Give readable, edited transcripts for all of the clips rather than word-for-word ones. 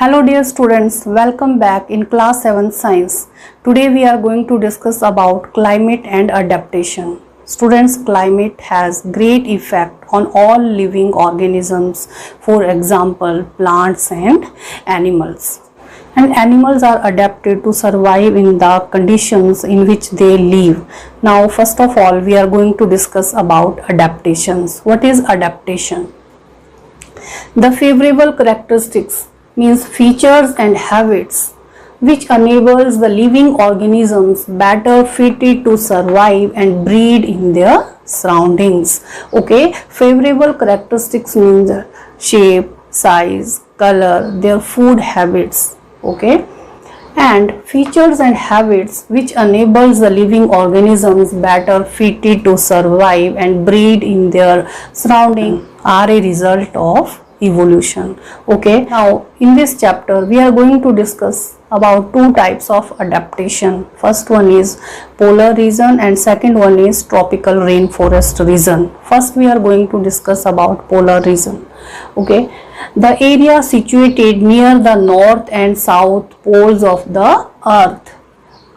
Hello dear students, welcome back in class 7 science. Today we are going to discuss about climate and adaptation. Students, climate has great effect on all living organisms, for example plants and animals. And animals are adapted to survive in the conditions in which they live. Now first of all we are going to discuss about adaptations. What is adaptation? The favorable characteristics means features and habits which enables the living organisms better fitted to survive and breed in their surroundings. Okay, favorable characteristics means shape, size, color, their food habits. Okay, and features and habits which enables the living organisms better fitted to survive and breed in their surrounding are a result of evolution. Okay, now in this chapter we are going to discuss about two types of adaptation. First one is polar region and second one is tropical rainforest region. First we are going to discuss about polar region. Okay, the area situated near the north and south poles of the earth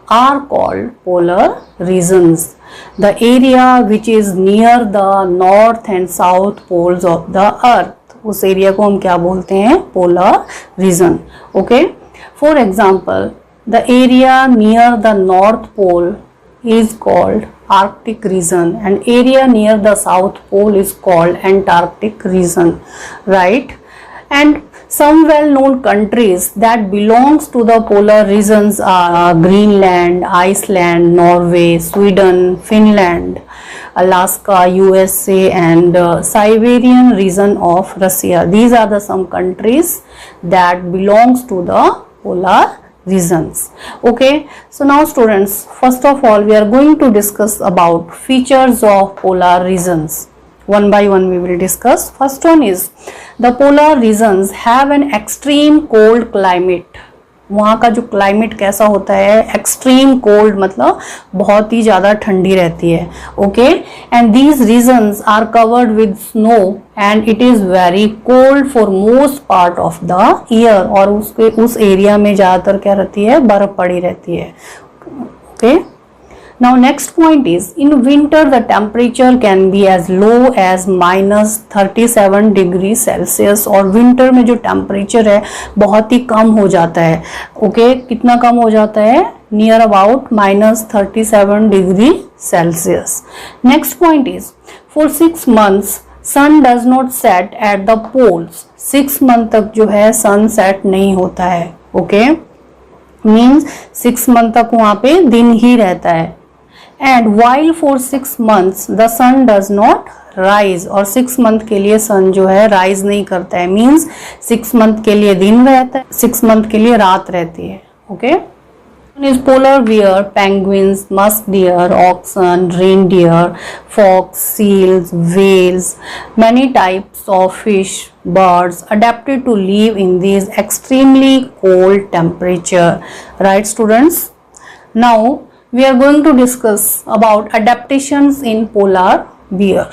are called polar regions. The area which is near the north and south poles of the earth, उस area को हम क्या बोलते हैं? Polar region. Okay, for example the area near the north pole is called Arctic region and area near the south pole is called Antarctic region, right? And some well-known countries that belongs to the polar regions are Greenland, Iceland, Norway, Sweden, Finland, Alaska, USA and Siberian region of Russia. These are the some countries that belongs to the polar regions. Okay, so now students, first of all we are going to discuss about features of polar regions. One by one we will discuss. First one is the polar regions have an extreme cold climate. वहाँ का जो climate कैसा होता है? Extreme cold, मतलब बहुत ही ज़्यादा ठंडी रहती है. Okay, and these regions are covered with snow and it is very cold for most part of the year. और उस एरिया में ज़्यादातर क्या रहती है? बर्फ पड़ी रहती है. Okay, now next point is in winter the temperature can be as low as -37 degree Celsius. और विंटर में जो टेम्परेचर है बहुत ही कम हो जाता है. ओके, कितना कम हो जाता है? Near about -37 degree Celsius. Next point is for 6 months sun does not set at the poles. 6 month तक जो है सन सेट नहीं होता है. ओके, मीन्स 6 month तक वहां पे दिन ही रहता है. And while for 6 months the sun does not rise, और 6 month के लिए सन जो है राइज नहीं करता है. मीन्स 6 month के लिए दिन रहता है, 6 month के लिए रात रहती है. Okay, is polar bear, penguins, musk deer, oxen, reindeer, fox, seals, whales, many types of fish, birds adapted to live in these extremely cold temperature. Right students? Now we are going to discuss about adaptations in polar bear.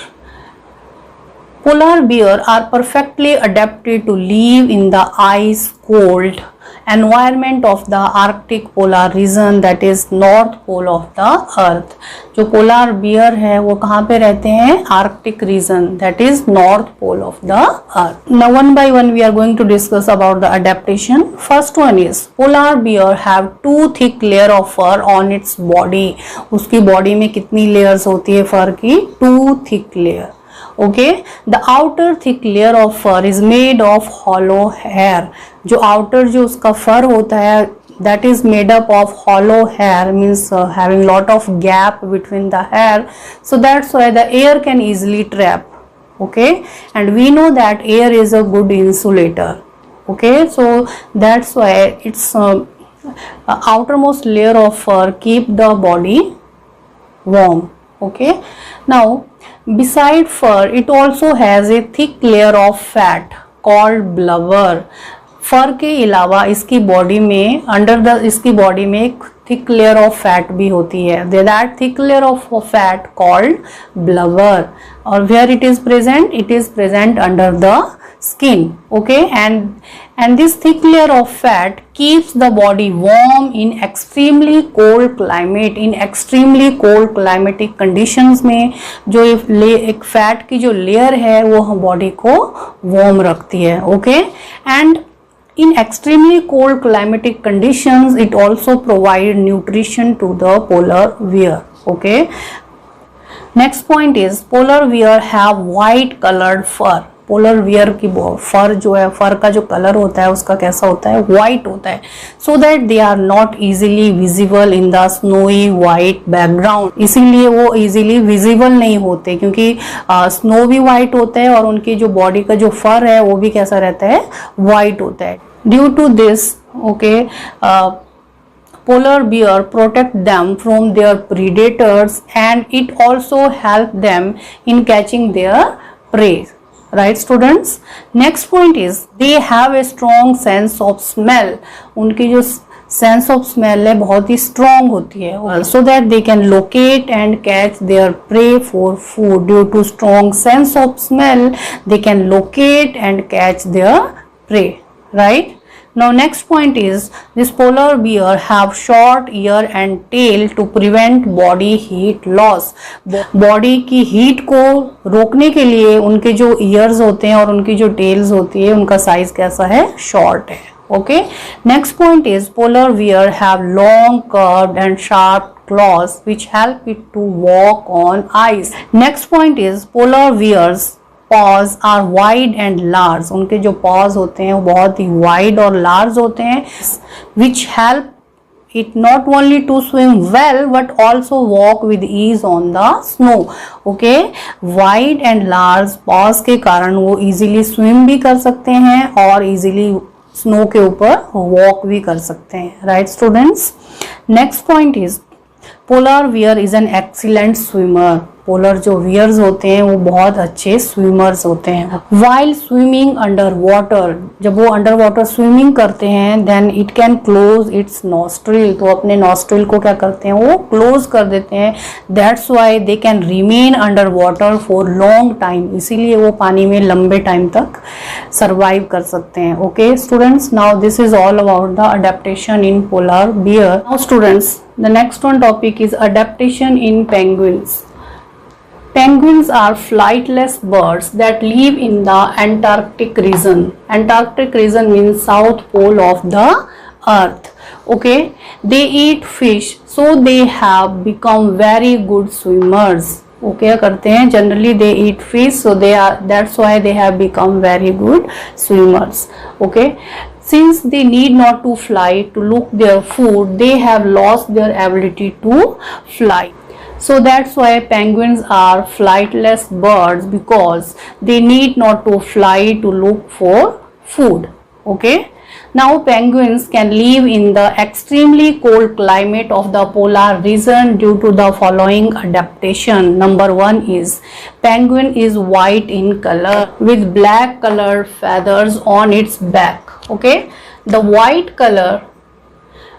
Polar bear are perfectly adapted to live in the ice cold environment of the Arctic polar region, that is north pole of the earth. जो polar bear है वो कहाँ पे रहते हैं? Arctic region, that is north pole of the earth. Now one by one we are going to discuss about the adaptation. First one is polar bear have 2 thick layer of fur on its body. उसकी body में कितनी layers होती है fur की? 2 thick layer. Okay, the outer thick layer of fur is made of hollow hair. जो outer जो उसका fur होता है that is made up of hollow hair, means having lot of gap between the hair, so that's why the air can easily trap. Okay, and we know that air is a good insulator. Okay, so that's why its outermost layer of fur keep the body warm. Okay, now beside fur it also has a thick layer of fat called blubber. फर के अलावा इसकी body में इसकी body में एक thick layer of fat भी होती है. That thick layer of fat called blubber. और where it is present? It is present under the skin. Okay, and this thick layer of fat keeps the body warm in extremely cold climate. In extremely cold climatic conditions में जो एक fat की जो layer है वो हम body को warm रखती है. Okay, and in extremely cold climatic conditions it also provide nutrition to the polar bear. Okay, next point is polar bear have white colored fur. Polar wear की फर जो है, फर का जो कलर होता है उसका कैसा होता है, व्हाइट होता है, so that they are not easily visible in the snowy white background. इसीलिए वो इजीली विजिबल नहीं होते क्योंकि स्नो भी व्हाइट होता है और उनकी जो बॉडी का जो फर है वो भी कैसा रहता है, व्हाइट होता है. Due to this, okay, polar bear protect them from their predators and it also help them in catching their prey. Right students, next point is they have a strong sense of smell. उनकी जो sense of smell है बहुत ही strong होती है, so that they can locate and catch their prey for food. Due to strong sense of smell they can locate and catch their prey. Right. Now next point is this polar bear have short ear and tail to prevent body heat loss. Body की heat को रोकने के लिए उनके जो years होते हैं और उनकी जो टेल्स होती है उनका साइज कैसा है, शॉर्ट है. Okay, next point is polar bear have long curved and sharp claws which help it to walk on ice. Next point is polar bears paws are wide and large. उनके जो paws होते हैं वो बहुत ही wide और large होते हैं, which help it not only to swim well but also walk with ease on the snow. Okay, wide and large paws के कारण वो easily swim भी कर सकते हैं और easily snow के ऊपर walk भी कर सकते हैं. Right students? Next point is polar bear is an excellent swimmer. Polar जो वियर्स होते हैं वो बहुत अच्छे स्विमर्स होते हैं. वाइल स्विमिंग अंडर वाटर, जब वो अंडर वाटर स्विमिंग करते हैं then it can close its nostril. तो अपने नॉस्ट्रिल को क्या करते हैं, वो क्लोज कर देते हैं. That's why they can remain under water for long time. इसीलिए वो पानी में लंबे टाइम तक सर्वाइव कर सकते हैं. Okay students, now this is all about the adaptation in polar bear. Now students, the next one topic is adaptation in penguins. Penguins are flightless birds that live in the Antarctic region. Antarctic region means south pole of the earth. Okay, they eat fish, so they have become very good swimmers. Okay, करते हैं generally they eat fish, so that's why they have become very good swimmers. Okay, since they need not to fly to look their food, they have lost their ability to fly. So that's why penguins are flightless birds, because they need not to fly to look for food. Okay, now penguins can live in the extremely cold climate of the polar region due to the following adaptation. Number one is penguin is white in color with black colored feathers on its back. Okay, the white color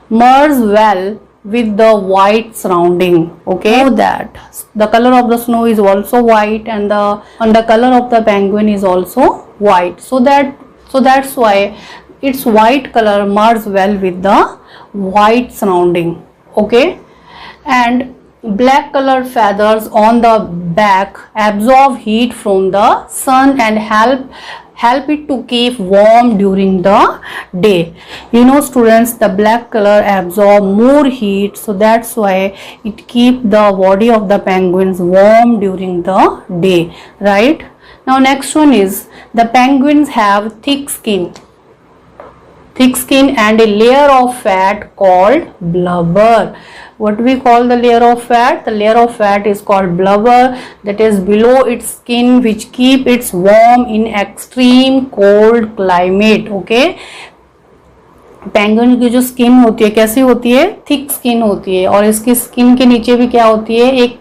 merges well with the white surrounding. Okay, so that the color of the snow is also white and the color of the penguin is also white, so that's why its white color merges well with the white surrounding. Okay, and black colored feathers on the back absorb heat from the sun and help it to keep warm during the day. You know students, the black color absorb more heat, so that's why it keep the body of the penguins warm during the day. Right. Now next one is the penguins have thick skin and a layer of fat called blubber. What do we call the layer of fat? The layer of fat is called blubber, that is below its skin, which keep it warm in extreme cold climate. Okay, penguin की जो skin होती है कैसी होती है, thick skin होती है, और इसकी स्किन के नीचे भी क्या होती है, एक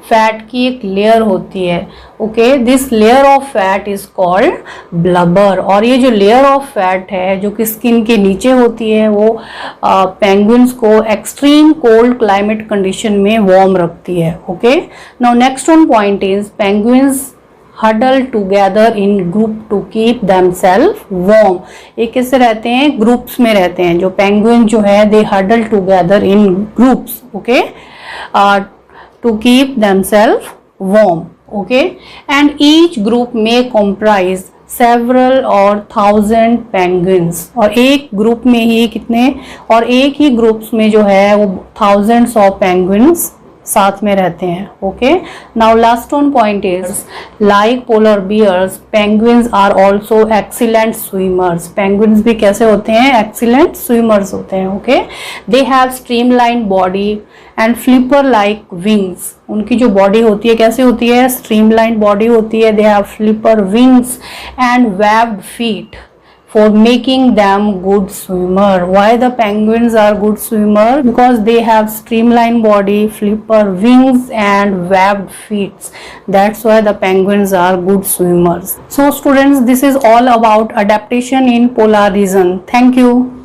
फैट की एक लेयर होती है. Okay, this layer of fat is called blubber. और ये जो लेयर ऑफ फैट है जो कि स्किन के नीचे होती है वो पेंगुइन्स को एक्सट्रीम कोल्ड क्लाइमेट कंडीशन में वार्म रखती है. Okay, now next one point is penguins huddle together in group to keep themselves warm. ये कैसे रहते हैं, ग्रुप्स में रहते हैं। जो पेंगुइन जो है they huddle together in groups, okay, to keep themselves warm, okay. And each group में कॉम्प्राइज सेवरल और 1000 पेंगुइन्स, और एक ग्रुप में ही कितने, और एक ही ग्रुप्स में जो है वो thousands ऑफ पेंगुइन्स साथ में रहते हैं, okay. Now last one point is like polar bears penguins are also excellent swimmers. Penguins भी कैसे होते हैं, एक्सीलेंट स्विमर्स होते हैं, okay. They have streamline body and flipper like wings. उनकी जो बॉडी होती है कैसे होती है, स्ट्रीमलाइन बॉडी होती है। They have flipper wings and webbed feet for making them good swimmer. Why the penguins are good swimmer? Because they have streamlined body, flipper wings and webbed feet. That's why the penguins are good swimmers. So students, this is all about adaptation in polar region. Thank you.